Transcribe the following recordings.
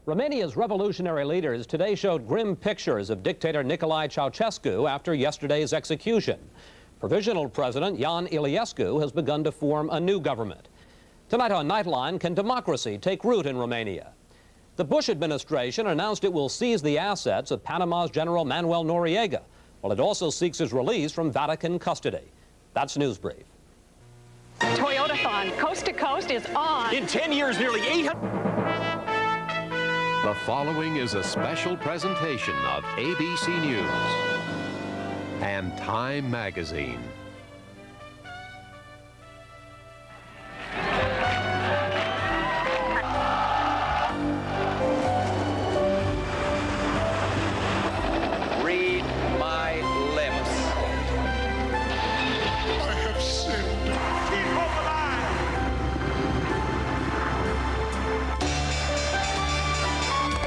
Romania's revolutionary leaders today showed grim pictures of dictator Nicolae Ceausescu after yesterday's execution. Provisional President Ion Iliescu has begun to form a new government. Tonight on Nightline, can democracy take root in Romania? The Bush administration announced it will seize the assets of Panama's General Manuel Noriega, while it also seeks his release from Vatican custody. That's News Brief. Toyotathon, coast to coast, is on. In 10 years, nearly 800... The following is a special presentation of ABC News and Time Magazine. Read my lips. I have sinned. Keep hope alive.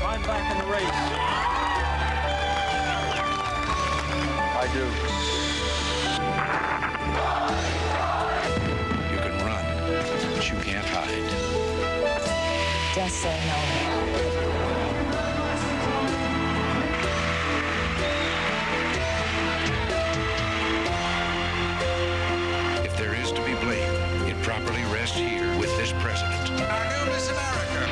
I'm back in the race. I do. You can run, but you can't hide. Just say no. If there is to be blame, it properly rests here with this president. Our new Miss America.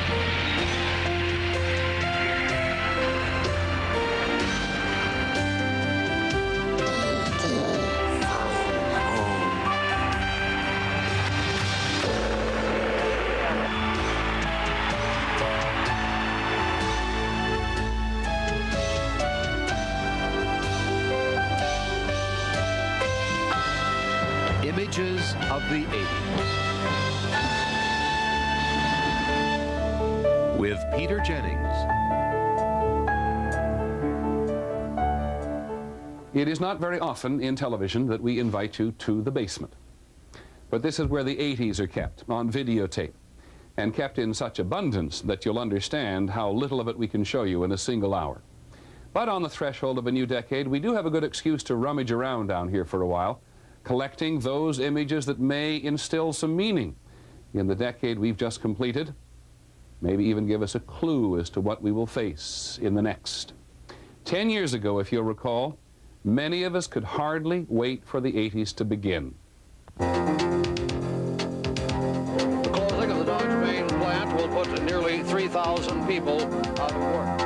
Images of the 80s. With Peter Jennings. It is not very often in television that we invite you to the basement. But this is where the 80s are kept, on videotape, and kept in such abundance that you'll understand how little of it we can show you in a single hour. But on the threshold of a new decade, we do have a good excuse to rummage around down here for a while, collecting those images that may instill some meaning in the decade we've just completed, maybe even give us a clue as to what we will face in the next. 10 years ago, if you'll recall, many of us could hardly wait for the 80s to begin. The closing of the Dodge main plant will put nearly 3,000 people out of work.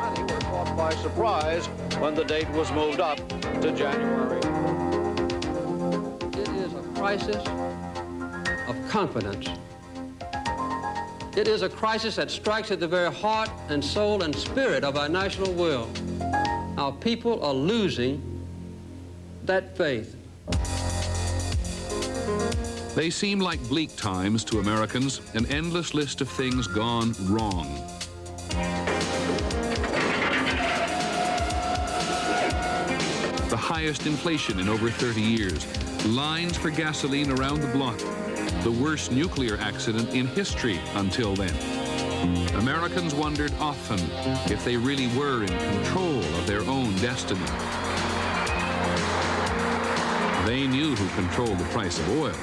Many were caught by surprise when the date was moved up to January. It is a crisis of confidence. It is a crisis that strikes at the very heart and soul and spirit of our national will. Our people are losing that faith. They seem like bleak times to Americans, an endless list of things gone wrong. The highest inflation in over 30 years, lines for gasoline around the block, the worst nuclear accident in history until then. Americans wondered often if they really were in control of their own destiny. They knew who controlled the price of oil.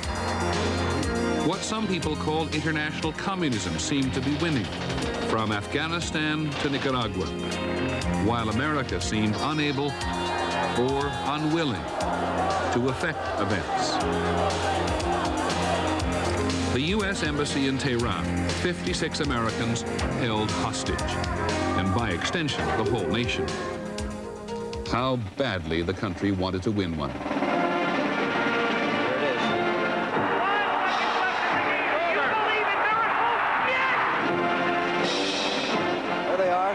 What some people called international communism seemed to be winning, from Afghanistan to Nicaragua, while America seemed unable or unwilling to affect events. The U.S. Embassy in Tehran, 56 Americans held hostage, and by extension, the whole nation. How badly the country wanted to win one. There they are.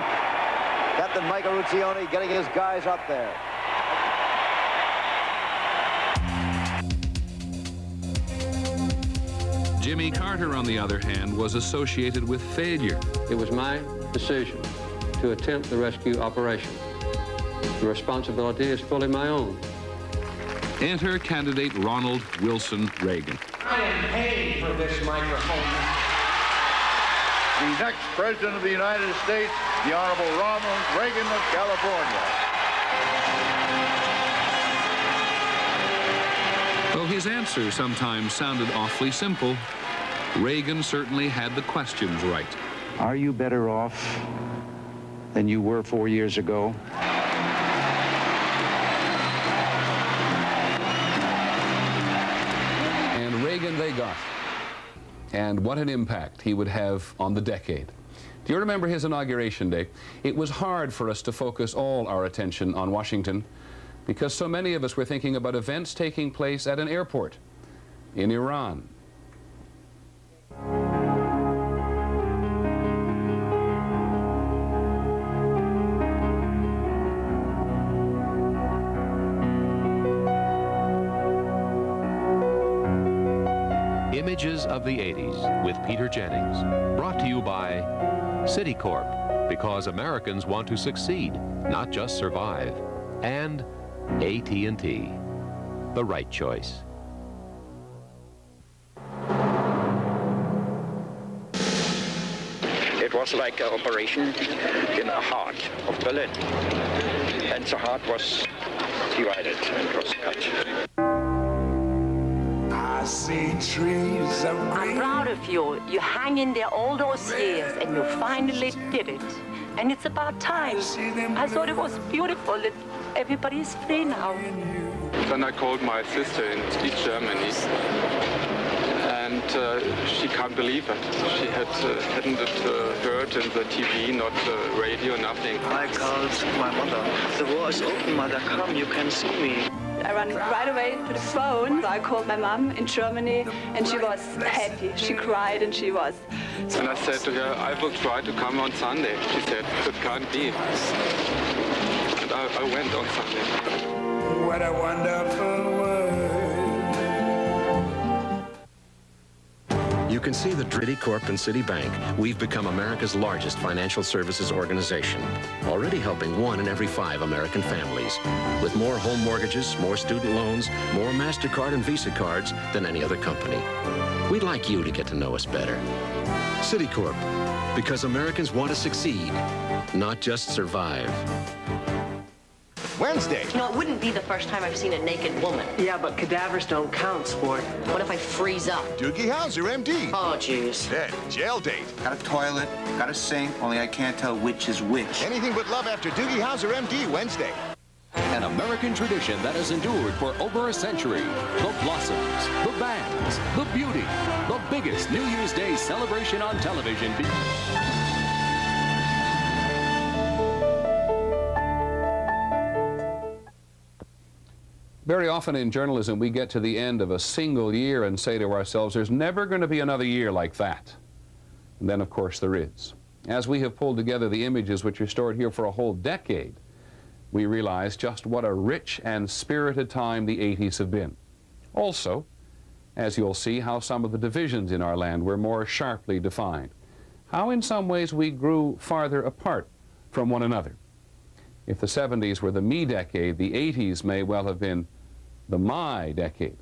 Captain Michael Ruccioni getting his guys up there. Jimmy Carter, on the other hand, was associated with failure. It was my decision to attempt the rescue operation. The responsibility is fully my own. Enter candidate Ronald Wilson Reagan. I am paying for this microphone. The next President of the United States, the Honorable Ronald Reagan of California. Though his answer sometimes sounded awfully simple, Reagan certainly had the questions right. Are you better off than you were 4 years ago? And Reagan they got. And what an impact he would have on the decade. Do you remember his inauguration day? It was hard for us to focus all our attention on Washington because so many of us were thinking about events taking place at an airport in Iran. Images of the 80s with Peter Jennings. Brought to you by Citicorp, because Americans want to succeed, not just survive. And AT&T, the right choice. It was like an operation in the heart of Berlin. And the heart was divided and was cut. I see trees of green. I'm proud of you. You hang in there all those years and you finally did it. And it's about time. I thought it was beautiful that everybody is free now. Then I called my sister in East Germany, and she can't believe it. She hadn't heard in the TV, not radio, nothing. I called my mother. The war is open, mother. Come, you can see me. I ran right away to the phone. I called my mom in Germany, and she was happy. She cried, and she was. And I said to her, I will try to come on Sunday. She said, that can't be. And I went on Sunday. What a wonderful world. You can see that Citicorp and Citibank, we've become America's largest financial services organization, already helping 1 in every 5 American families, with more home mortgages, more student loans, more MasterCard and Visa cards than any other company. We'd like you to get to know us better. Citicorp, because Americans want to succeed, not just survive. Wednesday. You know, it wouldn't be the first time I've seen a naked woman. Yeah, but cadavers don't count, sport. What if I freeze up? Doogie Howser, MD. Oh, jeez. Then, jail date. Got a toilet, got a sink, only I can't tell which is which. Anything but love after Doogie Howser, MD, Wednesday. An American tradition that has endured for over a century. The blossoms, the bands, the beauty, the biggest New Year's Day celebration on television. Very often in journalism, we get to the end of a single year and say to ourselves, there's never going to be another year like that. And then, of course, there is. As we have pulled together the images which are stored here for a whole decade, we realize just what a rich and spirited time the 80s have been. Also, as you'll see, how some of the divisions in our land were more sharply defined. How in some ways we grew farther apart from one another. If the 70s were the me decade, the 80s may well have been the my decade.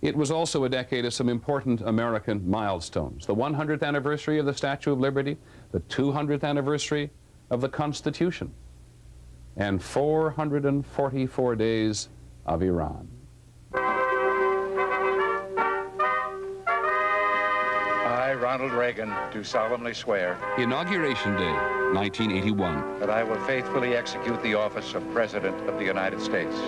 It was also a decade of some important American milestones. The 100th anniversary of the Statue of Liberty, the 200th anniversary of the Constitution, and 444 days of Iran. I, Ronald Reagan, do solemnly swear. Inauguration Day, 1981. That I will faithfully execute the office of President of the United States.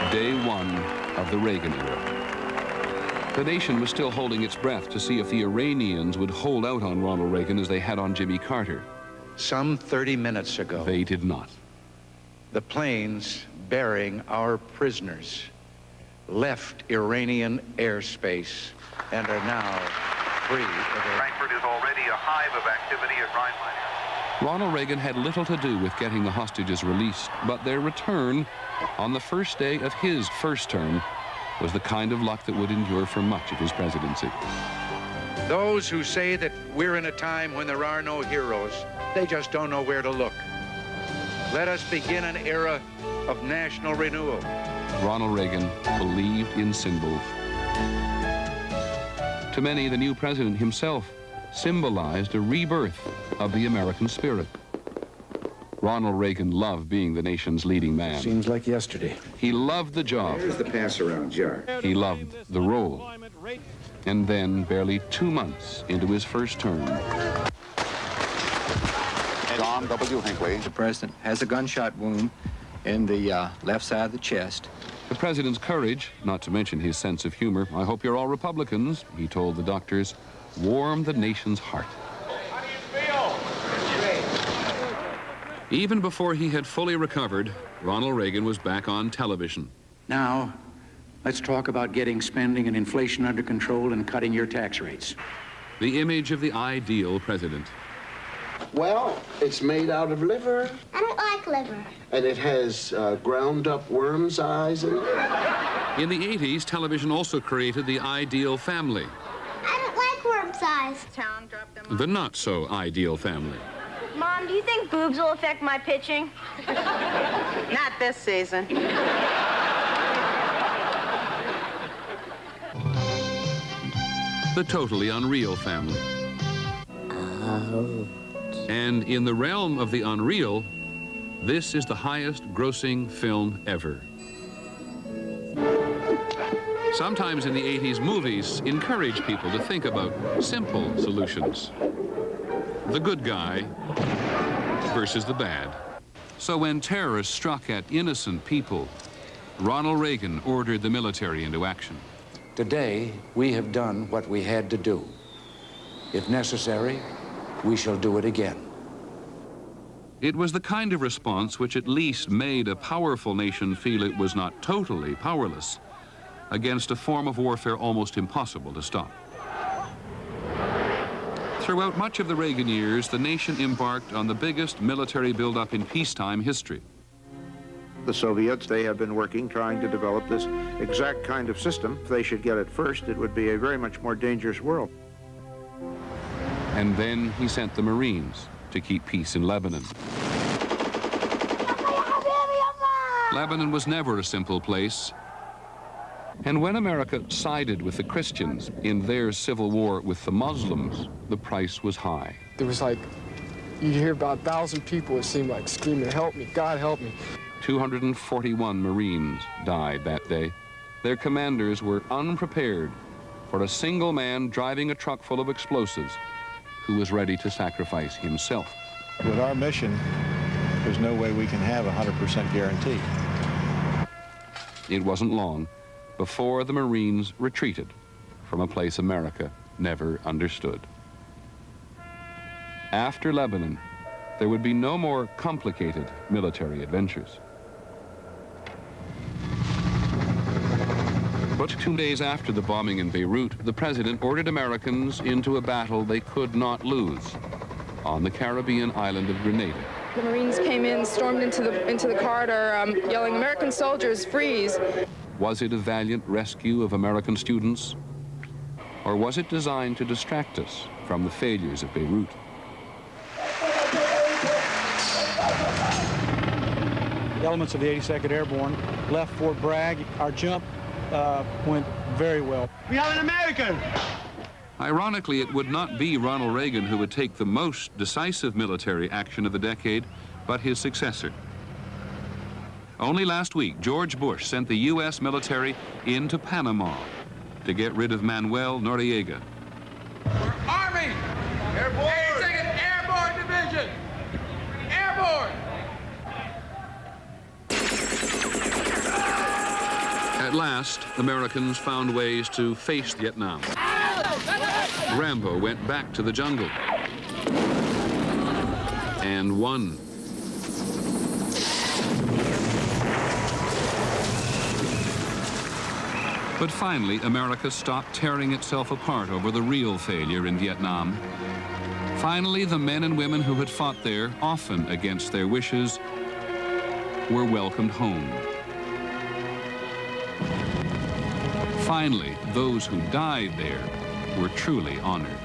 Day 1 of the Reagan era. The nation was still holding its breath to see if the Iranians would hold out on Ronald Reagan as they had on Jimmy Carter. Some 30 minutes ago, They did not. the planes bearing our prisoners left Iranian airspace and are now free. Frankfurt is already a hive of activity at Rhinelander. Ronald Reagan had little to do with getting the hostages released, but their return on the first day of his first term was the kind of luck that would endure for much of his presidency. Those who say that we're in a time when there are no heroes, they just don't know where to look. Let us begin an era of national renewal. Ronald Reagan believed in symbols. To many, the new president himself symbolized a rebirth of the American spirit. Ronald Reagan loved being the nation's leading man. Seems like yesterday. He loved the job. Here's the pass-around jar. He loved the role. And then, barely 2 months into his first term, John W. Hinckley. The president has a gunshot wound in the left side of the chest. the president's courage, not to mention his sense of humor, I hope you're all Republicans, he told the doctors, warmed the nation's heart. How do you feel? Even before he had fully recovered, Ronald Reagan was back on television. Now, let's talk about getting spending and inflation under control and cutting your tax rates. The image of the ideal president. Well, it's made out of liver. I don't like liver. And it has ground up worm's eyes in it. In the 80s, television also created the ideal family. I don't like worm's eyes. The not-so-ideal family. Mom, do you think boobs will affect my pitching? Not this season. The totally unreal family. And in the realm of the unreal, this is the highest grossing film ever. Sometimes in the 80s, movies encourage people to think about simple solutions. The good guy versus the bad. So when terrorists struck at innocent people, Ronald Reagan ordered the military into action. Today, we have done what we had to do. If necessary, we shall do it again. It was the kind of response which at least made a powerful nation feel it was not totally powerless against a form of warfare almost impossible to stop. Throughout much of the Reagan years, the nation embarked on the biggest military buildup in peacetime history. The Soviets, they have been working, trying to develop this exact kind of system. If they should get it first, it would be a very much more dangerous world. And then he sent the Marines to keep peace in Lebanon. Lebanon was never a simple place. And when America sided with the Christians in their civil war with the Muslims, the price was high. There was like, you'd hear about 1,000 people, it seemed like, screaming, help me, God help me. 241 Marines died that day. Their commanders were unprepared for a single man driving a truck full of explosives who was ready to sacrifice himself. With our mission, there's no way we can have a 100% guarantee. It wasn't long before the Marines retreated from a place America never understood. After Lebanon, there would be no more complicated military adventures. But 2 days after the bombing in Beirut, the president ordered Americans into a battle they could not lose on the Caribbean island of Grenada. The Marines came in, stormed into the corridor, yelling, "American soldiers, freeze!" Was it a valiant rescue of American students? Or was it designed to distract us from the failures of Beirut? The elements of the 82nd Airborne left Fort Bragg. Our jump went very well. We have an American! Ironically, it would not be Ronald Reagan who would take the most decisive military action of the decade, but his successor. Only last week, George Bush sent the U.S. military into Panama to get rid of Manuel Noriega. Army! Airborne! 82nd Airborne Division! Airborne! At last, Americans found ways to face Vietnam. Rambo went back to the jungle and won. But finally, America stopped tearing itself apart over the real failure in Vietnam. Finally, the men and women who had fought there, often against their wishes, were welcomed home. Finally, those who died there were truly honored.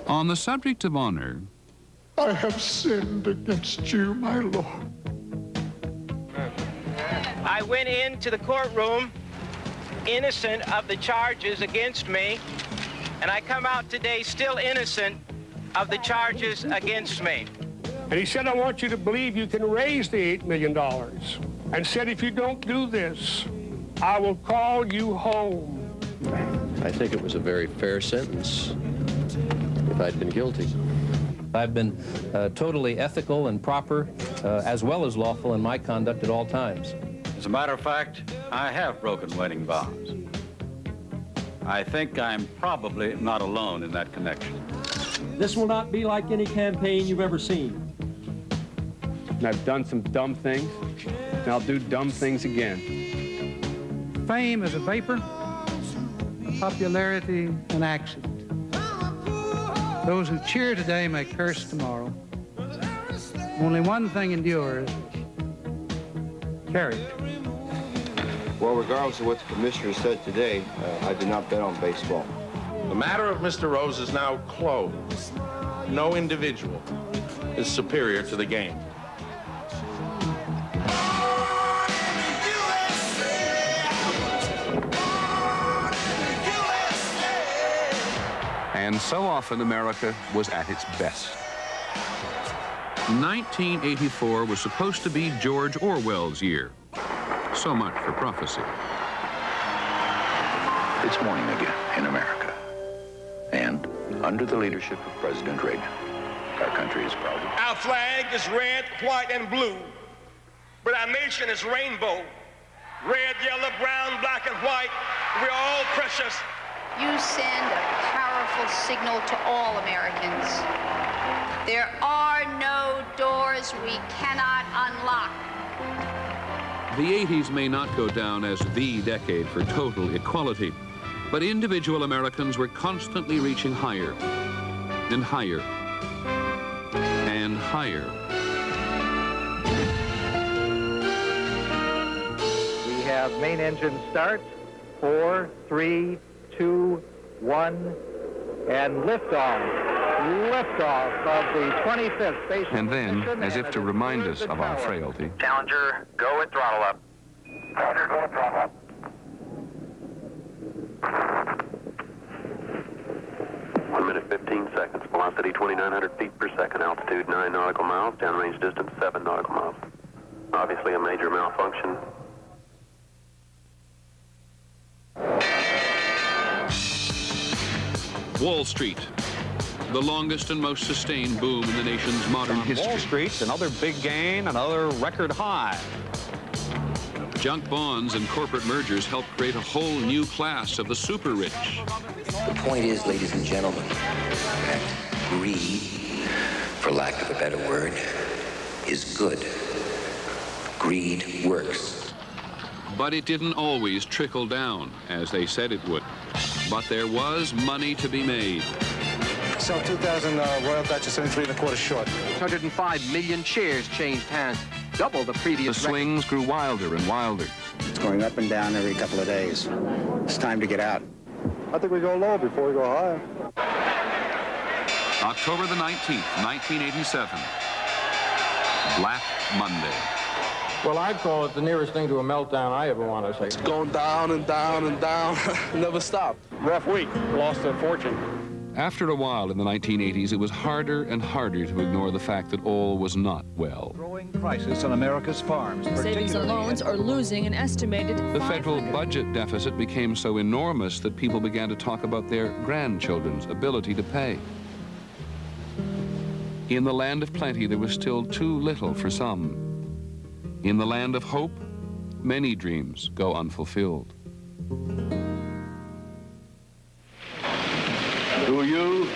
On the subject of honor, I have sinned against you, my Lord. I went into the courtroom innocent of the charges against me, and I come out today still innocent of the charges against me. And he said, I want you to believe you can raise the $8 million. And said, if you don't do this, I will call you home. I think it was a very fair sentence if I'd been guilty. I've been totally ethical and proper, as well as lawful in my conduct at all times. As a matter of fact, I have broken wedding vows. I think I'm probably not alone in that connection. This will not be like any campaign you've ever seen. And I've done some dumb things, and I'll do dumb things again. Fame is a vapor, popularity an accident. Those who cheer today may curse tomorrow. Only one thing endures: character. Well, regardless of what the commissioner said today, I did not bet on baseball. The matter of Mr. Rose is now closed. No individual is superior to the game. And so often America was at its best. 1984 was supposed to be George Orwell's year. So much for prophecy. It's morning again in America. And under the leadership of President Reagan, our country is proud. Our flag is red, white, and blue, but our nation is rainbow. Red, yellow, brown, black, and white, we're all precious. You send a powerful signal to all Americans. There are no doors we cannot unlock. The 80s may not go down as the decade for total equality, but individual Americans were constantly reaching higher and higher and higher. We have main engine start. 4, 3, 2, 1, and liftoff. Liftoff of the 25th space. And then, as if to remind us of our frailty, Challenger, go with throttle up. Challenger, go with throttle up. One minute, 15 seconds. Velocity 2,900 feet per second. Altitude 9 nautical miles. Downrange distance 7 nautical miles. Obviously a major malfunction. Wall Street, the longest and most sustained boom in the nation's modern history. Wall Street, another big gain, another record high. Junk bonds and corporate mergers helped create a whole new class of the super rich. The point is, ladies and gentlemen, that greed, for lack of a better word, is good. Greed works. But it didn't always trickle down, as they said it would. But there was money to be made. Sell 2,000 Royal Dutch at 73 1/4 short. 205 million shares changed hands, double the previous. The swings grew wilder and wilder. It's going up and down every couple of days. It's time to get out. I think we go low before we go high. October the 19th, 1987. Black Monday. Well, I'd call it the nearest thing to a meltdown I ever want to say. It's going down and down and down. Never stopped. Rough week. Lost a fortune. After a while in the 1980s, it was harder and harder to ignore the fact that all was not well. Growing crisis on America's farms. Savings and loans are losing an estimated. The federal budget deficit became so enormous that people began to talk about their grandchildren's ability to pay. In the land of plenty, there was still too little for some. In the land of hope, many dreams go unfulfilled. Do you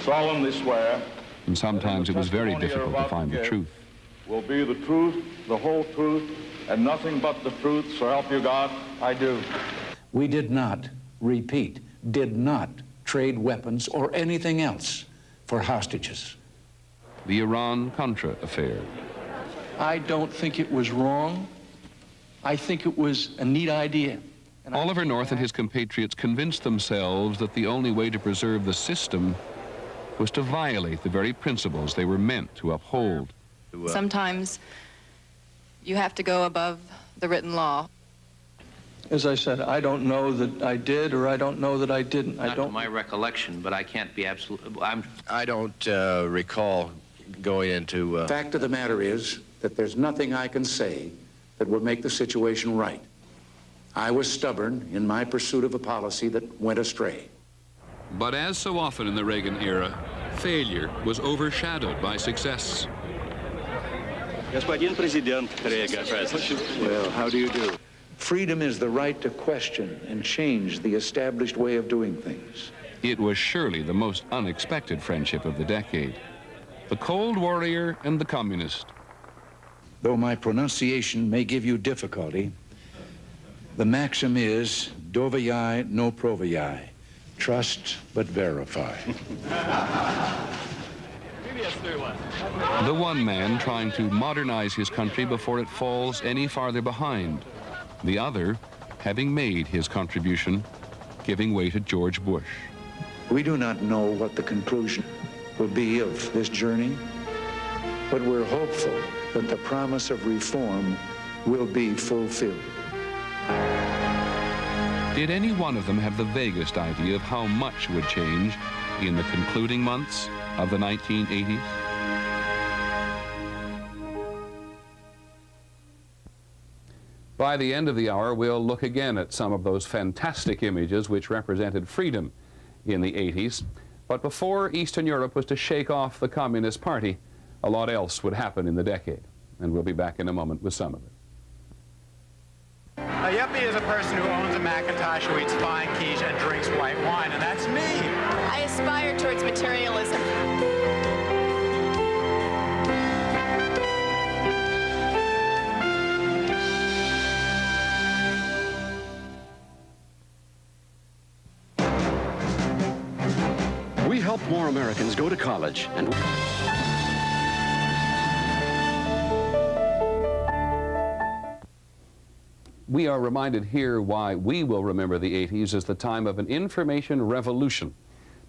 solemnly swear? And sometimes it was very difficult to find the truth. Will be the truth, the whole truth, and nothing but the truth, so help you God? I do. We did not, repeat, did not trade weapons or anything else for hostages. The Iran-Contra affair. I don't think it was wrong. I think it was a neat idea. Oliver North and his compatriots convinced themselves that the only way to preserve the system was to violate the very principles they were meant to uphold. Sometimes you have to go above the written law. As I said, I don't know that I did or I don't know that I didn't. Not to my recollection, but I can't be absolute. I don't recall going into... Fact of the matter is that there's nothing I can say that would make the situation right. I was stubborn in my pursuit of a policy that went astray. But as so often in the Reagan era, failure was overshadowed by success. Господин президент Reagan. Well, how do you do? Freedom is the right to question and change the established way of doing things. It was surely the most unexpected friendship of the decade. The Cold Warrior and the Communist. Though my pronunciation may give you difficulty, the maxim is, dovayai no provayai. Trust but verify. The one man trying to modernize his country before it falls any farther behind. The other, having made his contribution, giving way to George Bush. We do not know what the conclusion will be of this journey, but we're hopeful that the promise of reform will be fulfilled. Did any one of them have the vaguest idea of how much would change in the concluding months of the 1980s? By the end of the hour, we'll look again at some of those fantastic images which represented freedom in the 80s. But before Eastern Europe was to shake off the Communist Party, a lot else would happen in the decade. And we'll be back in a moment with some of it. A yuppie is a person who owns a Macintosh, who eats fine quiche, and drinks white wine, and that's me. I aspire towards materialism. We help more Americans go to college and... We are reminded here why we will remember the 80s as the time of an information revolution.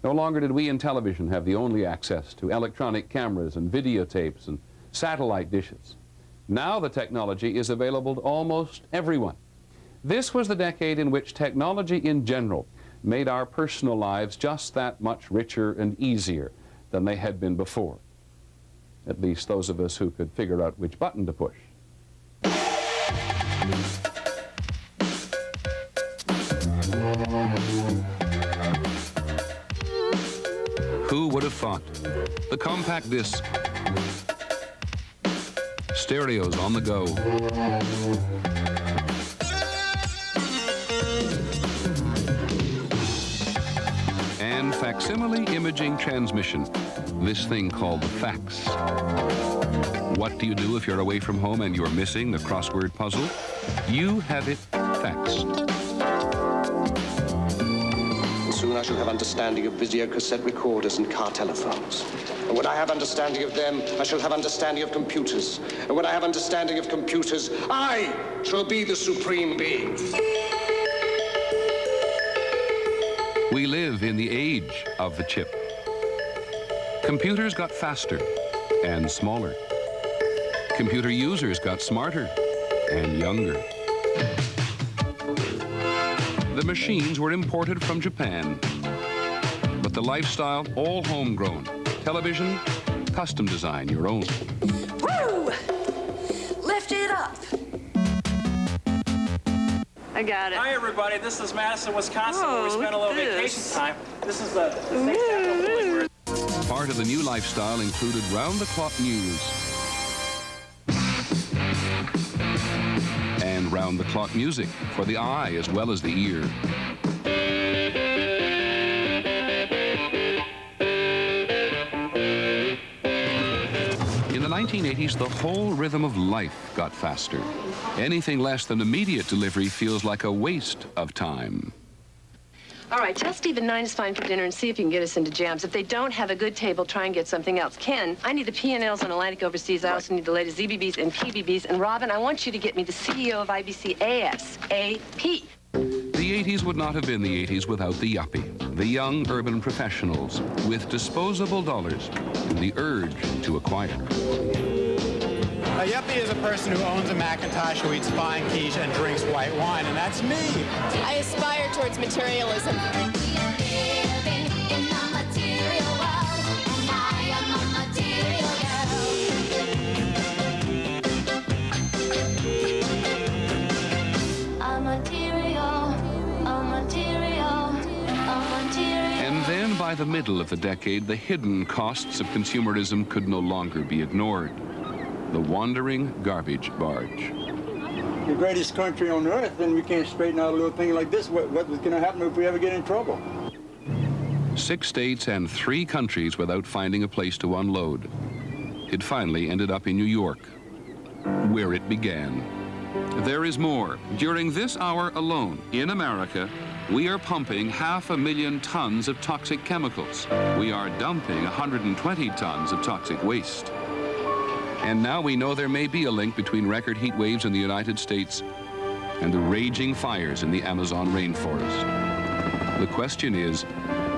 No longer did we in television have the only access to electronic cameras and videotapes and satellite dishes. Now the technology is available to almost everyone. This was the decade in which technology in general made our personal lives just that much richer and easier than they had been before. At least those of us who could figure out which button to push. Who would have thought? The compact disc, stereos on the go, and facsimile imaging transmission, this thing called the fax. What do you do if you're away from home and you're missing the crossword puzzle? You have it faxed. Soon I shall have understanding of videocassette recorders and car telephones. And when I have understanding of them, I shall have understanding of computers. And when I have understanding of computers, I shall be the supreme being. We live in the age of the chip. Computers got faster and smaller. Computer users got smarter and younger. The machines were imported from Japan, but the lifestyle all homegrown. Television, custom design, your own. Woo! Lift it up. I got it. Hi, everybody. This is Madison, Wisconsin, where we spent a little vacation time. This is the Part of the new lifestyle included round-the-clock news and round-the-clock music for the eye as well as the ear. In the 1980s, the whole rhythm of life got faster. Anything less than immediate delivery feels like a waste of time. All right, tell Steve at 9 is fine for dinner and see if you can get us into Jams. If they don't have a good table, try and get something else. Ken, I need the P&Ls on Atlantic Overseas. I also need the latest ZBBs and PBBs. And Robin, I want you to get me the CEO of IBC ASAP. The 80s would not have been the 80s without the yuppie, the young urban professionals with disposable dollars and the urge to acquire. A yuppie is a person who owns a Macintosh, who eats fine quiche, and drinks white wine, and that's me. I aspire towards materialism. And then by the middle of the decade, the hidden costs of consumerism could no longer be ignored. The wandering garbage barge. The greatest country on earth, then we can't straighten out a little thing like this. What's going to happen if we ever get in trouble? 6 states and 3 countries without finding a place to unload. It finally ended up in New York, where it began. There is more. During this hour alone, in America, we are pumping 500,000 tons of toxic chemicals. We are dumping 120 tons of toxic waste. And now we know there may be a link between record heat waves in the United States and the raging fires in the Amazon rainforest. The question is,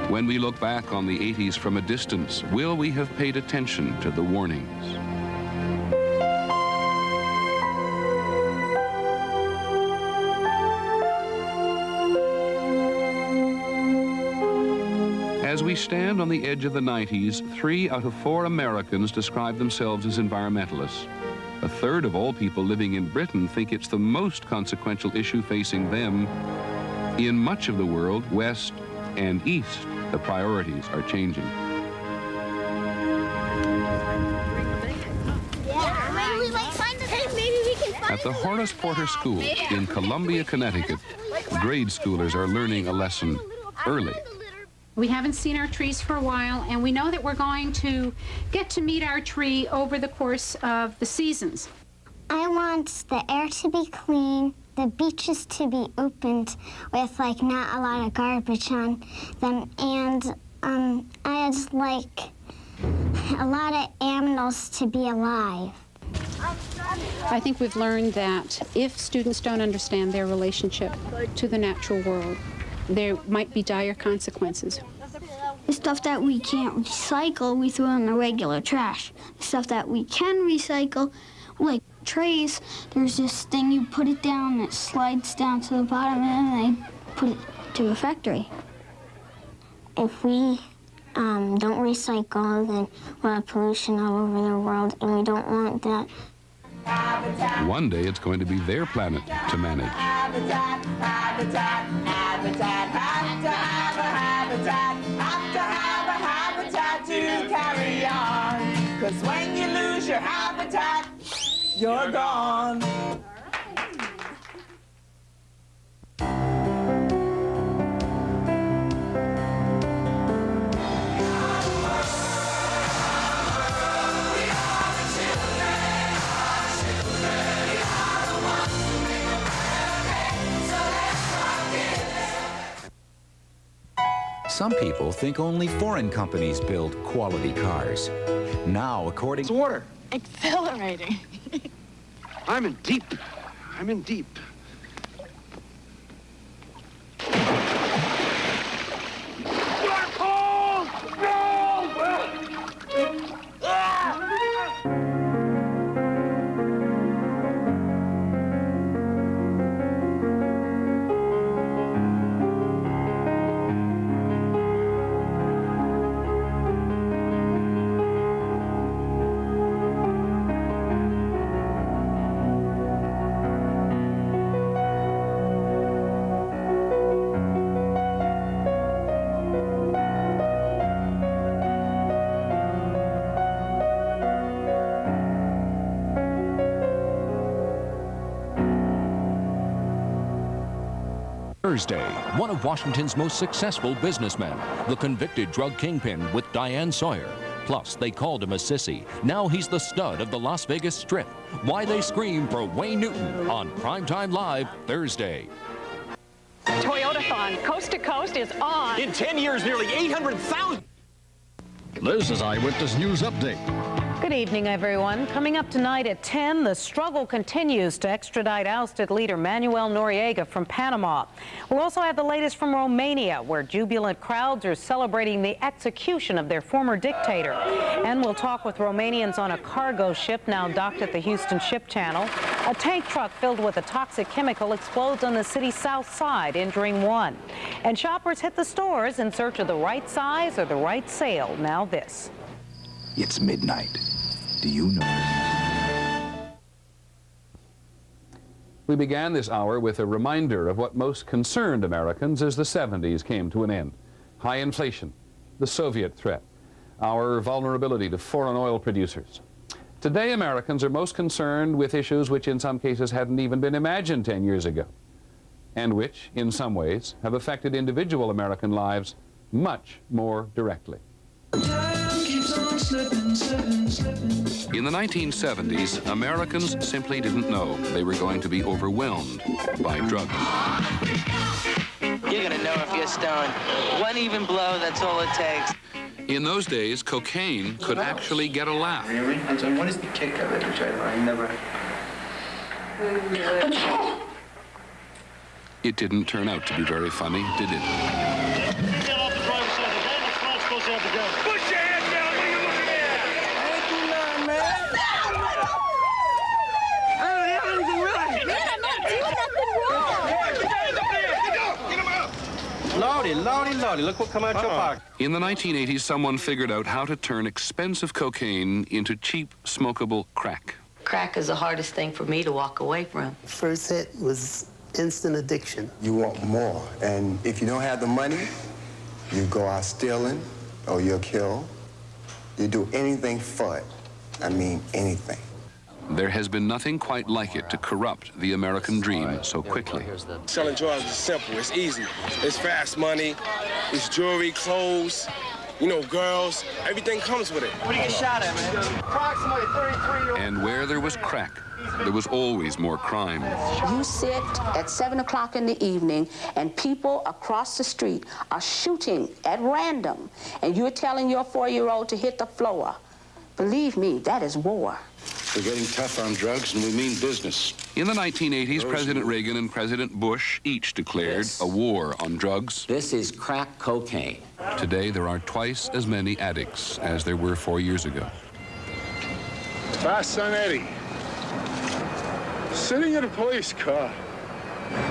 when we look back on the 80s from a distance, will we have paid attention to the warnings? As we stand on the edge of the 90s, 3 out of 4 Americans describe themselves as environmentalists. A third of all people living in Britain think it's the most consequential issue facing them. In much of the world, west and east, the priorities are changing. At the Horace Porter School in Columbia, Connecticut, grade schoolers are learning a lesson early. We haven't seen our trees for a while, and we know that we're going to get to meet our tree over the course of the seasons. I want the air to be clean, the beaches to be opened with, like, not a lot of garbage on them, and I just like a lot of animals to be alive. I think we've learned that if students don't understand their relationship to the natural world, there might be dire consequences. The stuff that we can't recycle, we throw in the regular trash. The stuff that we can recycle, like trays, there's this thing you put it down and it slides down to the bottom and then they put it to a factory. If we don't recycle, then we'll have pollution all over the world, and we don't want that. One day it's going to be their planet to manage. Habitat, habitat, habitat, have to have a habitat, have to have a habitat to carry on. 'Cause when you lose your habitat, you're gone. Some people think only foreign companies build quality cars. Now, according to water. Exhilarating. I'm in deep. Thursday, one of Washington's most successful businessmen, the convicted drug kingpin with Diane Sawyer. Plus, they called him a sissy. Now he's the stud of the Las Vegas Strip. Why they scream for Wayne Newton on Primetime Live Thursday. Toyotathon, coast to coast, is on. In 10 years, nearly 800,000. This is Eyewitness News Update. Good Good evening, everyone. Coming up tonight at 10, the struggle continues to extradite ousted leader Manuel Noriega from Panama. We'll also have the latest from Romania, where jubilant crowds are celebrating the execution of their former dictator. And we'll talk with Romanians on a cargo ship now docked at the Houston Ship Channel. A tank truck filled with a toxic chemical explodes on the city's south side, injuring one. And shoppers hit the stores in search of the right size or the right sale. Now this. It's midnight. Do you know? We began this hour with a reminder of what most concerned Americans as the 70s came to an end. High inflation, the Soviet threat, our vulnerability to foreign oil producers. Today, Americans are most concerned with issues which in some cases hadn't even been imagined 10 years ago, and which, in some ways, have affected individual American lives much more directly. In the 1970s, Americans simply didn't know they were going to be overwhelmed by drugs. You're gonna know if you're stoned. One even blow, that's all it takes. In those days, cocaine could actually get a laugh. Really? And what is the kick of it, which I never... It didn't turn out to be very funny, did it? Get off the driver's side of the gun. It's not supposed to have the gun. Push your hands down. What are you looking at? I ain't do nothing, man. I don't have anything right. Man, I'm not doing nothing wrong. Get him out. Lordy, lordy, lordy, look what come out your pocket. In the 1980s, someone figured out how to turn expensive cocaine into cheap, smokable crack. Crack is the hardest thing for me to walk away from. First hit was instant addiction. You want more, and if you don't have the money, you go out stealing, or you'll kill. You do anything for it. I mean, anything. There has been nothing quite like it to corrupt the American dream so quickly. Selling drugs is simple, it's easy. It's fast money, it's jewelry, clothes, you know, girls, everything comes with it. What do you get shot at, man? Approximately 33-year-old. And where there was crack, there was always more crime. You sit at 7 o'clock in the evening and people across the street are shooting at random and you're telling your 4-year-old to hit the floor. Believe me, that is war. We're getting tough on drugs and we mean business. In the 1980s, President Reagan and President Bush each declared a war on drugs. This is crack cocaine. Today, there are twice as many addicts as there were 4 years ago. My son Eddie, sitting in a police car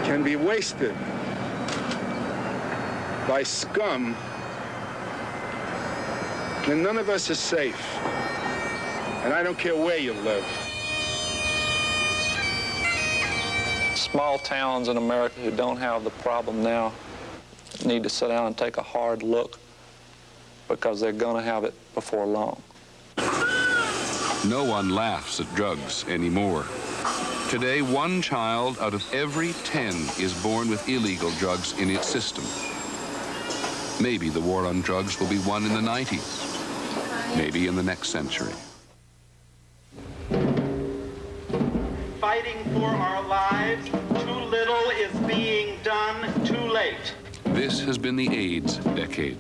can be wasted by scum, then none of us is safe. And I don't care where you live. Small towns in America who don't have the problem now need to sit down and take a hard look because they're going to have it before long. No one laughs at drugs anymore. Today, 1 child out of every 10 is born with illegal drugs in its system. Maybe the war on drugs will be won in the 90s. Maybe in the next century. Fighting for our lives, too little is being done too late. This has been the AIDS decade,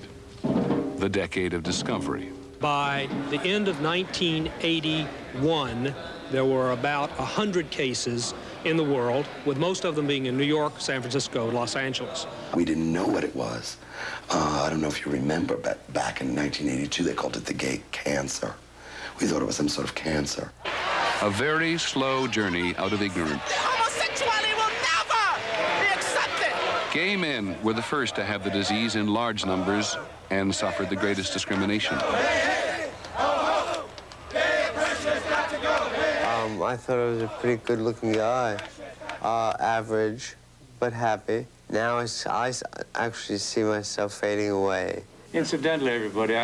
the decade of discovery. By the end of 1981, there were about 100 cases in the world, with most of them being in New York, San Francisco, Los Angeles. We didn't know what it was. I don't know if you remember, but back in 1982, they called it the gay cancer. We thought it was some sort of cancer. A very slow journey out of ignorance. Homosexuality will never be accepted. Gay men were the first to have the disease in large numbers and suffered the greatest discrimination. I thought I was a pretty good-looking guy. Average, but happy. Now I actually see myself fading away. Incidentally, everybody,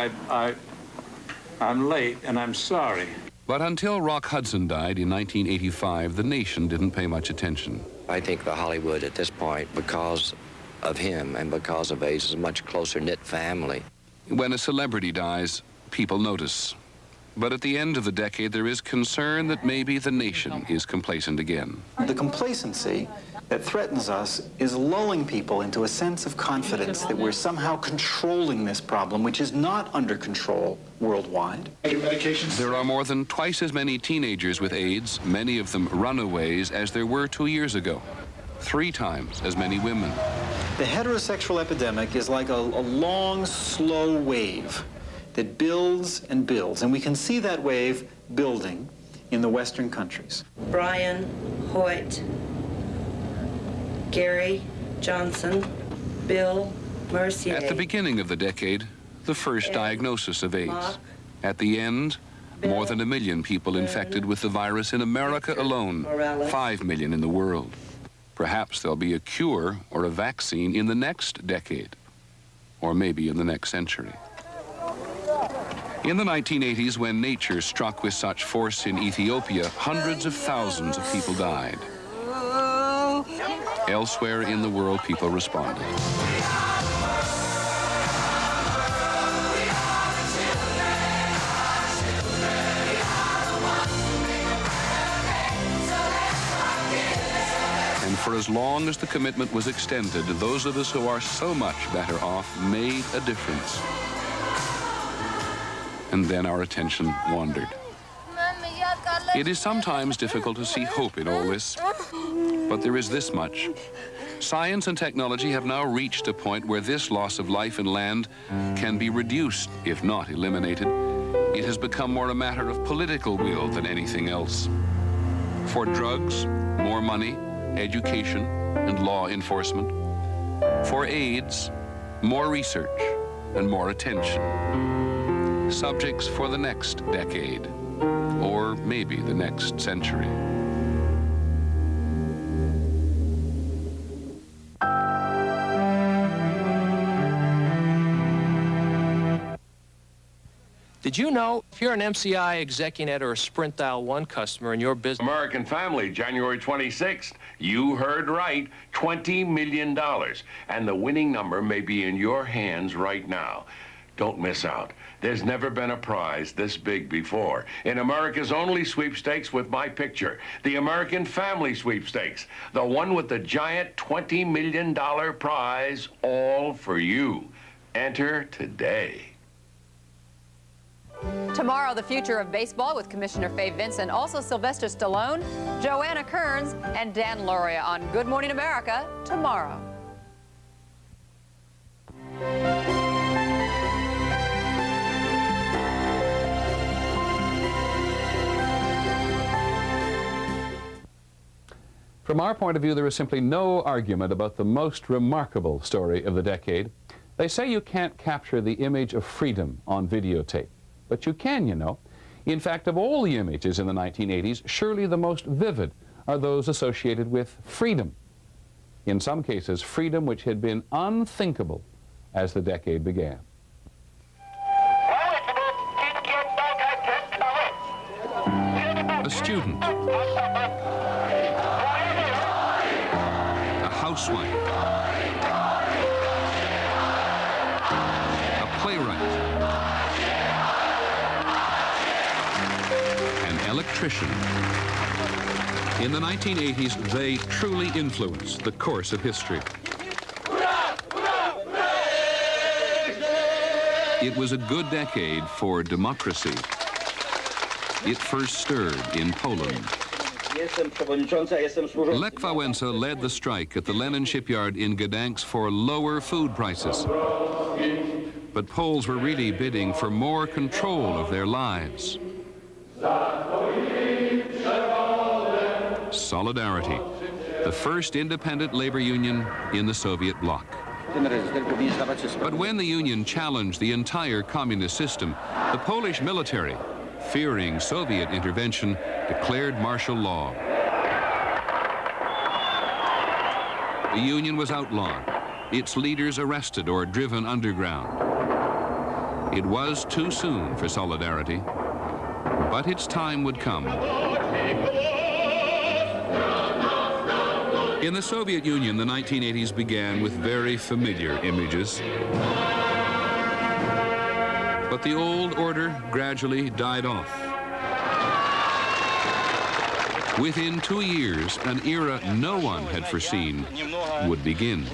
I'm late and I'm sorry. But until Rock Hudson died in 1985, the nation didn't pay much attention. I think the Hollywood at this point, because of him and because of AIDS, is a much closer-knit family. When a celebrity dies, people notice. But at the end of the decade, there is concern that maybe the nation is complacent again. The complacency that threatens us is lulling people into a sense of confidence that we're somehow controlling this problem, which is not under control worldwide. There are more than twice as many teenagers with AIDS, many of them runaways, as there were 2 years ago. 3 times as many women. The heterosexual epidemic is like a long, slow wave that builds and builds, and we can see that wave building in the Western countries. Brian, Hoyt, Gary, Johnson, Bill, Mercier. At the beginning of the decade, the first diagnosis of AIDS. At the end, more than 1 million people infected with the virus in America alone, 5 million in the world. Perhaps there'll be a cure or a vaccine in the next decade, or maybe in the next century. In the 1980s, when nature struck with such force in Ethiopia, hundreds of thousands of people died. Elsewhere in the world, people responded. And for as long as the commitment was extended, those of us who are so much better off made a difference. And then our attention wandered. It is sometimes difficult to see hope in all this, but there is this much. Science and technology have now reached a point where this loss of life and land can be reduced, if not eliminated. It has become more a matter of political will than anything else. For drugs, more money, education, and law enforcement. For AIDS, more research and more attention. Subjects for the next decade, or maybe the next century. Did you know if you're an MCI, Execunet, or a Sprint Dial 1 customer in your business... American Family, January 26th. You heard right, $20 million. And the winning number may be in your hands right now. Don't miss out. There's never been a prize this big before. In America's only sweepstakes with my picture, the American Family Sweepstakes, the one with the giant $20 million prize, all for you. Enter today. Tomorrow, the future of baseball with Commissioner Fay Vincent, also Sylvester Stallone, Joanna Kearns, and Dan Lauria on Good Morning America tomorrow. From our point of view, there is simply no argument about the most remarkable story of the decade. They say you can't capture the image of freedom on videotape, but you can, you know. In fact, of all the images in the 1980s, surely the most vivid are those associated with freedom. In some cases, freedom which had been unthinkable as the decade began. A student, a housewife, a playwright, an electrician. In the 1980s, they truly influenced the course of history. It was a good decade for democracy. It first stirred in Poland. Lech Wałęsa led the strike at the Lenin shipyard in Gdansk for lower food prices. But Poles were really bidding for more control of their lives. Solidarity, the first independent labor union in the Soviet bloc. But when the union challenged the entire communist system, the Polish military, fearing Soviet intervention, declared martial law. The union was outlawed, its leaders arrested or driven underground. It was too soon for solidarity, but its time would come. In the Soviet Union, the 1980s began with very familiar images. But the old order gradually died off. Within 2 years, an era no one had foreseen would begin.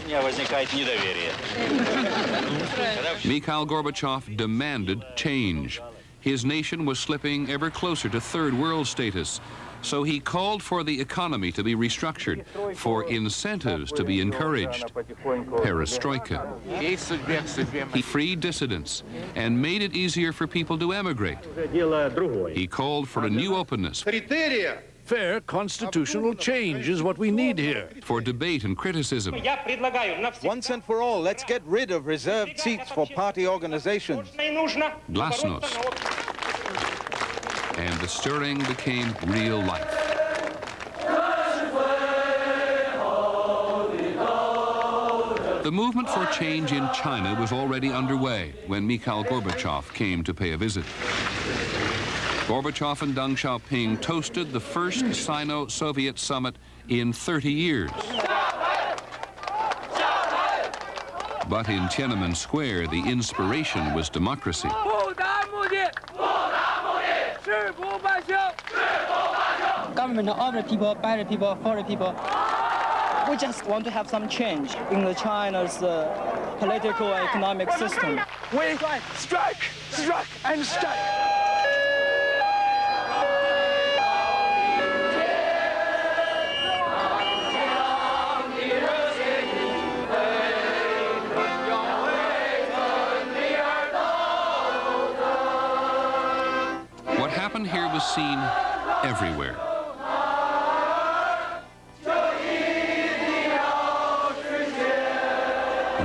Mikhail Gorbachev demanded change. His nation was slipping ever closer to third world status, so he called for the economy to be restructured, for incentives to be encouraged. Perestroika. He freed dissidents and made it easier for people to emigrate. He called for a new openness. Fair constitutional change is what we need here. For debate and criticism. Once and for all, let's get rid of reserved seats for party organizations. Glasnost. And the stirring became real life. The movement for change in China was already underway when Mikhail Gorbachev came to pay a visit. Gorbachev and Deng Xiaoping toasted the first Sino-Soviet summit in 30 years. But in Tiananmen Square, the inspiration was democracy. Government of the people, by the people, for the people. We just want to have some change in the China's political and economic system. We strike, and strike. What happened here was seen everywhere.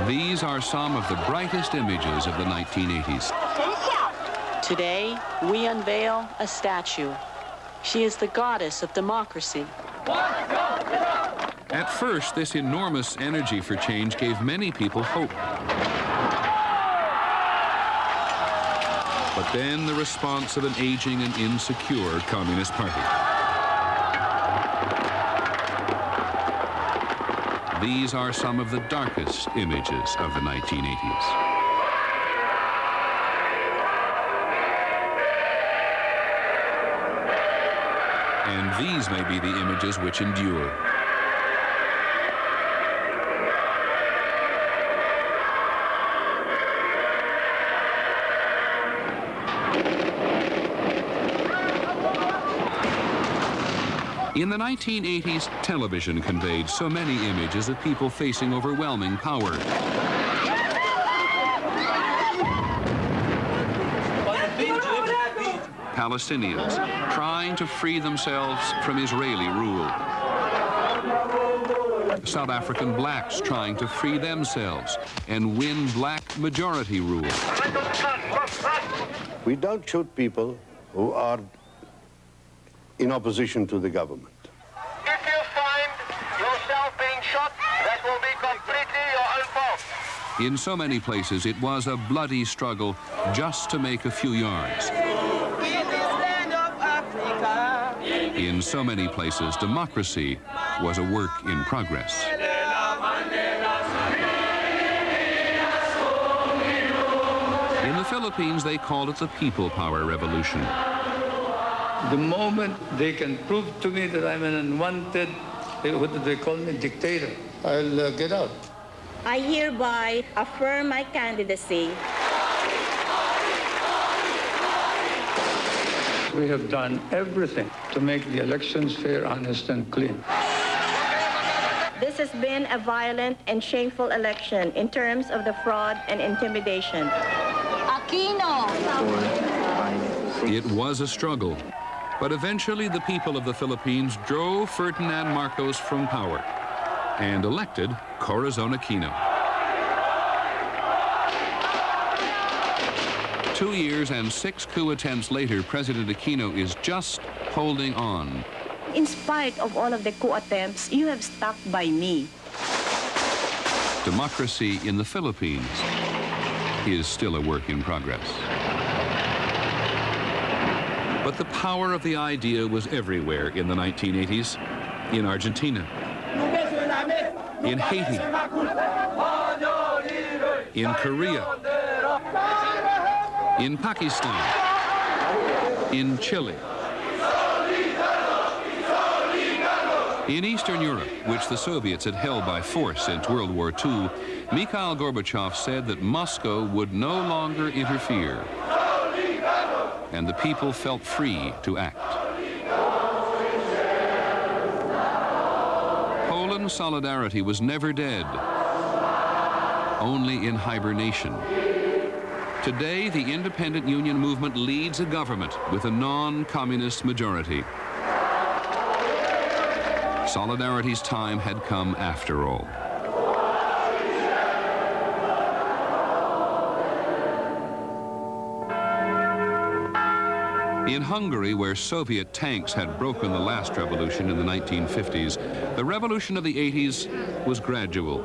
These are some of the brightest images of the 1980s. Today, we unveil a statue. She is the goddess of democracy. At first, this enormous energy for change gave many people hope. But then the response of an aging and insecure Communist Party. These are some of the darkest images of the 1980s. And these may be the images which endure. In the 1980s, television conveyed so many images of people facing overwhelming power. Palestinians trying to free themselves from Israeli rule. South African blacks trying to free themselves and win black majority rule. We don't shoot people who are in opposition to the government. If you find yourself being shot, that will be completely your own fault. In so many places, it was a bloody struggle just to make a few yards. In so many places, democracy was a work in progress. In the Philippines, they called it the People Power Revolution. The moment they can prove to me that I'm an unwanted, what do they call me, dictator, I'll get out. I hereby affirm my candidacy. We have done everything to make the elections fair, honest, and clean. This has been a violent and shameful election in terms of the fraud and intimidation. Aquino! It was a struggle. But eventually, the people of the Philippines drove Ferdinand Marcos from power and elected Corazon Aquino. 2 years and 6 coup attempts later, President Aquino is just holding on. In spite of all of the coup attempts, you have stuck by me. Democracy in the Philippines is still a work in progress. But the power of the idea was everywhere in the 1980s, in Argentina, in Haiti, in Korea, in Pakistan, in Chile, in Eastern Europe, which the Soviets had held by force since World War II, Mikhail Gorbachev said that Moscow would no longer interfere, and the people felt free to act. Poland's solidarity was never dead, only in hibernation. Today, the independent union movement leads a government with a non-communist majority. Solidarity's time had come after all. In Hungary, where Soviet tanks had broken the last revolution in the 1950s, the revolution of the 80s was gradual.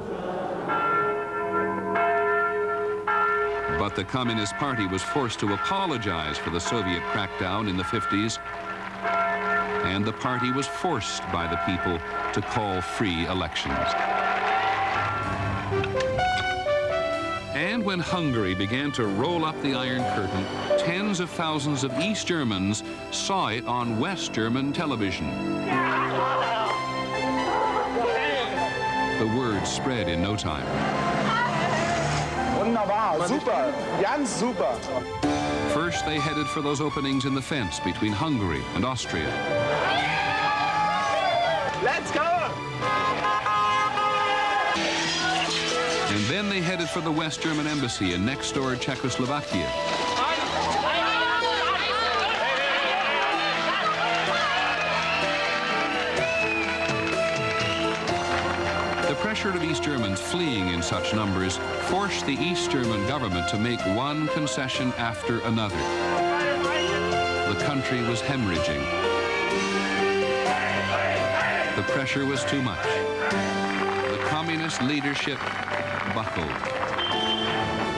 But the Communist Party was forced to apologize for the Soviet crackdown in the 50s, and the party was forced by the people to call free elections. And when Hungary began to roll up the Iron Curtain, tens of thousands of East Germans saw it on West German television. The word spread in no time. Wunderbar, super, ganz super. First, they headed for those openings in the fence between Hungary and Austria. Let's go! And then they headed for the West German embassy in next-door Czechoslovakia. The pressure of East Germans fleeing in such numbers forced the East German government to make one concession after another. The country was hemorrhaging. The pressure was too much. The communist leadership buckled.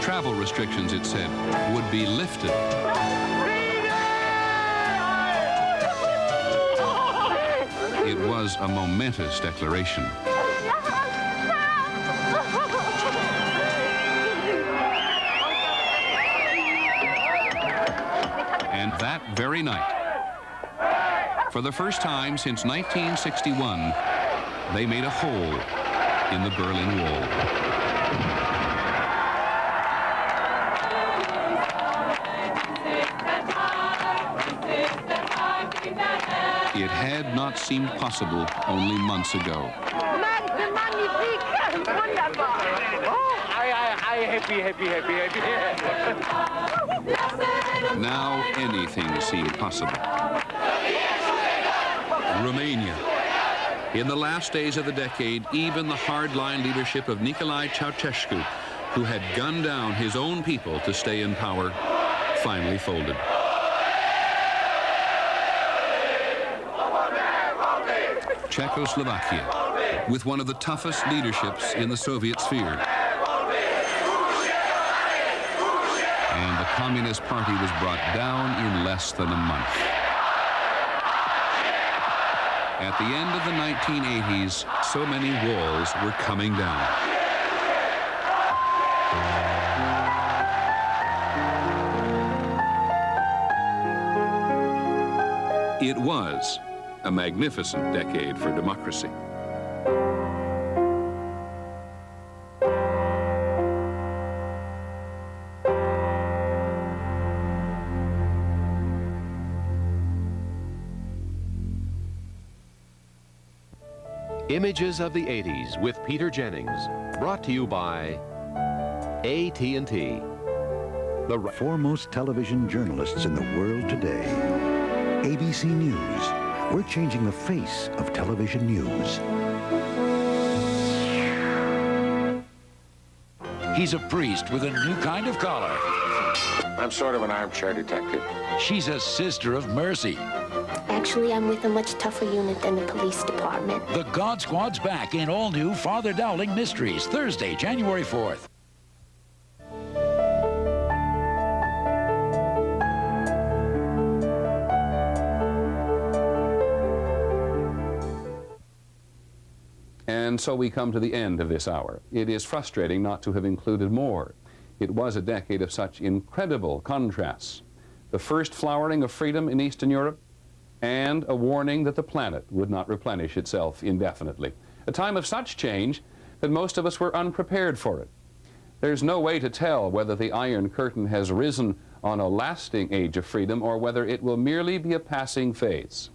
Travel restrictions, it said, would be lifted. It was a momentous declaration. And that very night, for the first time since 1961, they made a hole in the Berlin Wall. It had not seemed possible only months ago. Happy. Now anything seemed possible. Romania. In the last days of the decade, even the hardline leadership of Nicolae Ceausescu, who had gunned down his own people to stay in power, finally folded. Czechoslovakia, with one of the toughest leaderships in the Soviet sphere. And the Communist Party was brought down in less than a month. At the end of the 1980s, so many walls were coming down. It was a magnificent decade for democracy. Images of the 80s with Peter Jennings, brought to you by AT&T. The foremost television journalists in the world today. ABC News. We're changing the face of television news. He's a priest with a new kind of collar. I'm sort of an armchair detective. She's a sister of mercy. Actually, I'm with a much tougher unit than the police department. The God Squad's back in all-new Father Dowling Mysteries, Thursday, January 4th. And so we come to the end of this hour. It is frustrating not to have included more. It was a decade of such incredible contrasts. The first flowering of freedom in Eastern Europe, and a warning that the planet would not replenish itself indefinitely. A time of such change that most of us were unprepared for it. There's no way to tell whether the Iron Curtain has risen on a lasting age of freedom or whether it will merely be a passing phase.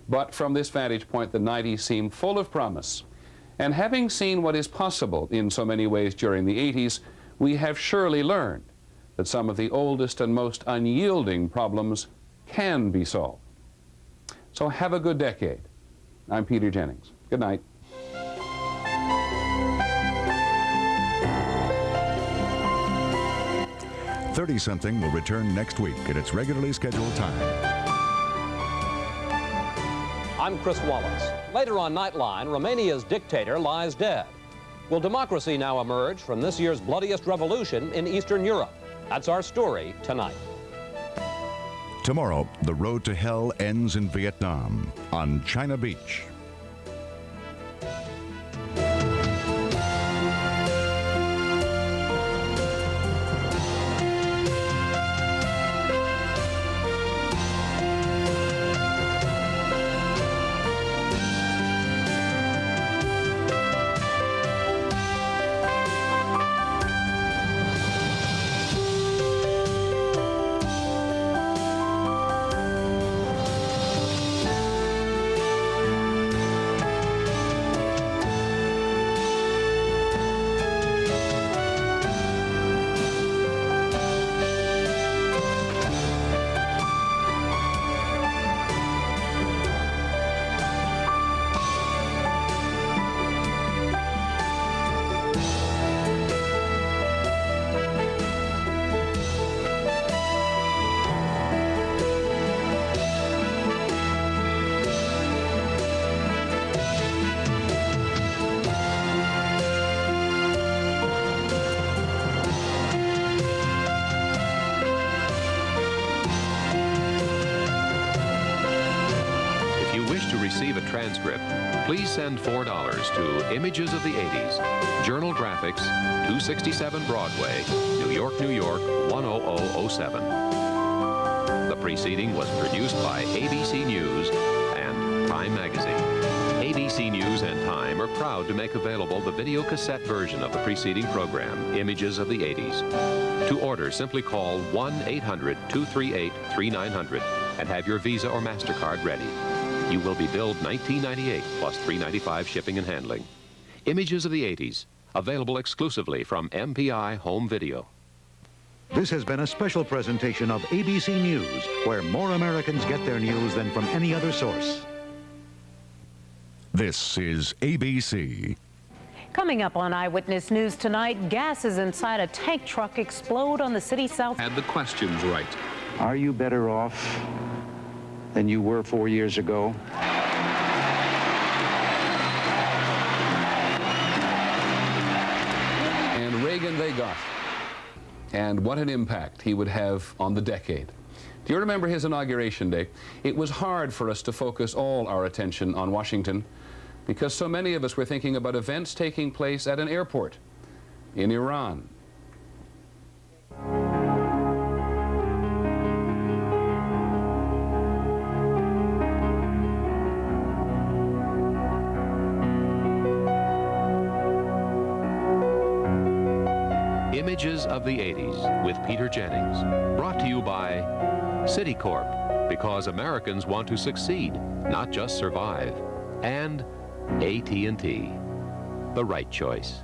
But from this vantage point, the 90s seem full of promise. And having seen what is possible in so many ways during the 80s, we have surely learned that some of the oldest and most unyielding problems can be solved. So have a good decade. I'm Peter Jennings. Good night. Thirty-something will return next week at its regularly scheduled time. I'm Chris Wallace. Later on Nightline, Romania's dictator lies dead. Will democracy now emerge from this year's bloodiest revolution in Eastern Europe? That's our story tonight. Tomorrow, the road to hell ends in Vietnam on China Beach. Transcript, please send $4 to Images of the 80s, Journal Graphics, 267 Broadway, New York, New York, 10007. The preceding was produced by ABC News and Time Magazine. ABC News and Time are proud to make available the video cassette version of the preceding program, Images of the 80s. To order, simply call 1-800-238-3900 and have your Visa or MasterCard ready. You will be billed $19.98 plus $3.95 shipping and handling. Images of the 80s, available exclusively from MPI Home Video. This has been a special presentation of ABC News, where more Americans get their news than from any other source. This is ABC. Coming up on Eyewitness News tonight, gases inside a tank truck explode on the city's south. Had the questions right. Are you better off than you were 4 years ago? And Reagan they got. And what an impact he would have on the decade. Do you remember his inauguration day? It was hard for us to focus all our attention on Washington because so many of us were thinking about events taking place at an airport in Iran. Images of the 80s with Peter Jennings. Brought to you by Citicorp, because Americans want to succeed, not just survive. And AT&T, the right choice.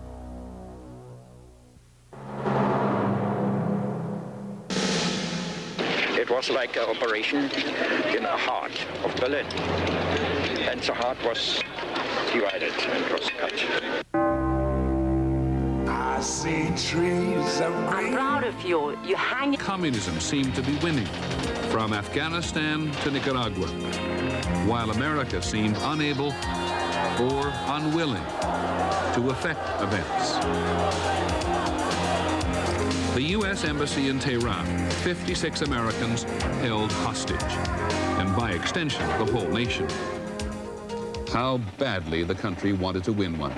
It was like an operation in the heart of Berlin. And the heart was divided and was cut. I see trees of green. I'm proud of you. You hang. Communism seemed to be winning, from Afghanistan to Nicaragua, while America seemed unable or unwilling to affect events. The U.S. Embassy in Tehran, 56 Americans held hostage, and by extension, the whole nation. How badly the country wanted to win one.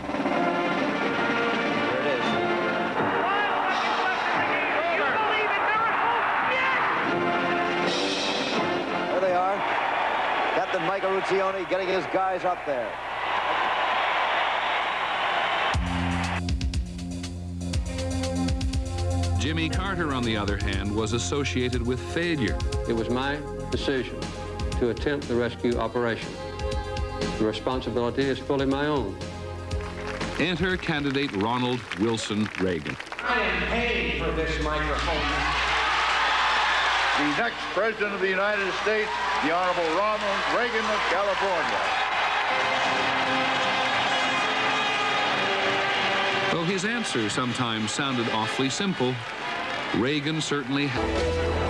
Manzioni getting his guys up there. Jimmy Carter, on the other hand, was associated with failure. It was my decision to attempt the rescue operation. The responsibility is fully my own. Enter candidate Ronald Wilson Reagan. I am paying for this microphone. The next President of the United States, the Honorable Ronald Reagan of California. Though his answer sometimes sounded awfully simple, Reagan certainly helped.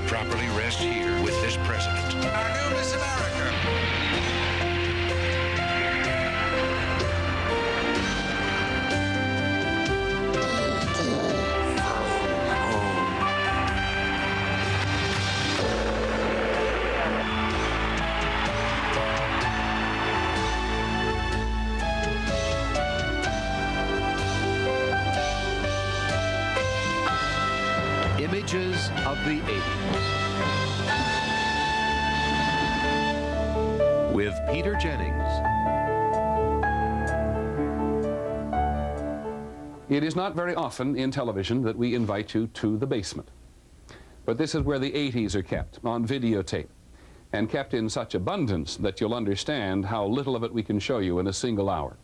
Properly rest here with this president. Our new Miss America. Images of the 80s. With Peter Jennings. It is not very often in television that we invite you to the basement. But this is where the 80s are kept, on videotape, and kept in such abundance that you'll understand how little of it we can show you in a single hour.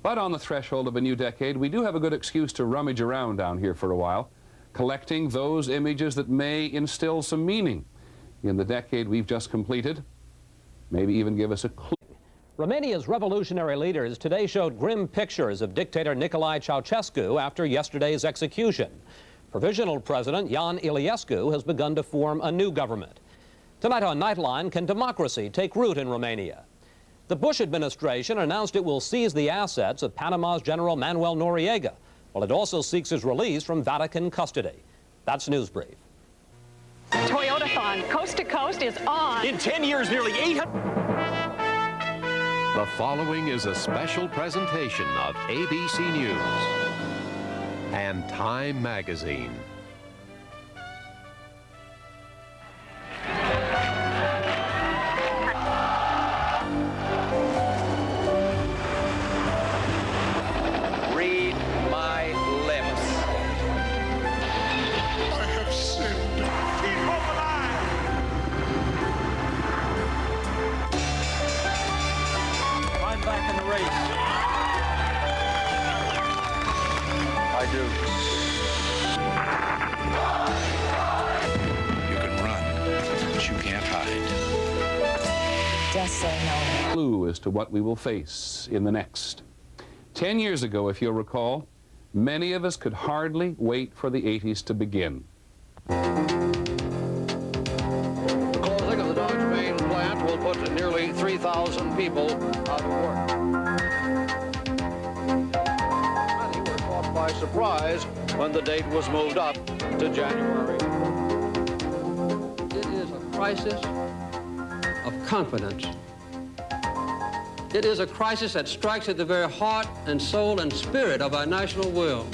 But on the threshold of a new decade, we do have a good excuse to rummage around down here for a while, collecting those images that may instill some meaning in the decade we've just completed, maybe even give us a clue. Romania's revolutionary leaders today showed grim pictures of dictator Nicolae Ceausescu after yesterday's execution. Provisional President Ion Iliescu has begun to form a new government. Tonight on Nightline, can democracy take root in Romania? The Bush administration announced it will seize the assets of Panama's General Manuel Noriega, while it also seeks his release from Vatican custody. That's News Brief. Toyotathon, coast to coast, is on. In 10 years, nearly 800... The following is a special presentation of ABC News and Time Magazine. I do. You can run, but you can't hide. Just say no. Clue as to what we will face in the next. 10 years ago, if you'll recall, many of us could hardly wait for the 80s to begin. The closing of the Dodge Main plant will put nearly 3,000 people out of work. Many were caught by surprise when the date was moved up to January. It is a crisis of confidence. It is a crisis that strikes at the very heart and soul and spirit of our national will.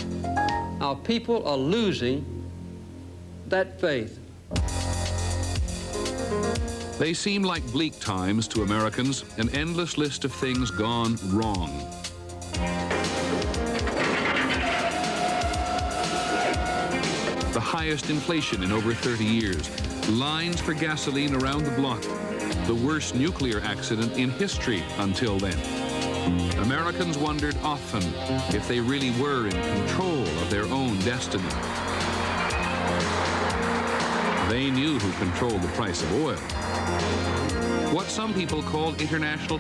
Our people are losing that faith. They seem like bleak times to Americans, an endless list of things gone wrong. The highest inflation in over 30 years, lines for gasoline around the block, the worst nuclear accident in history until then. Americans wondered often if they really were in control of their own destiny. They knew who controlled the price of oil. What some people called international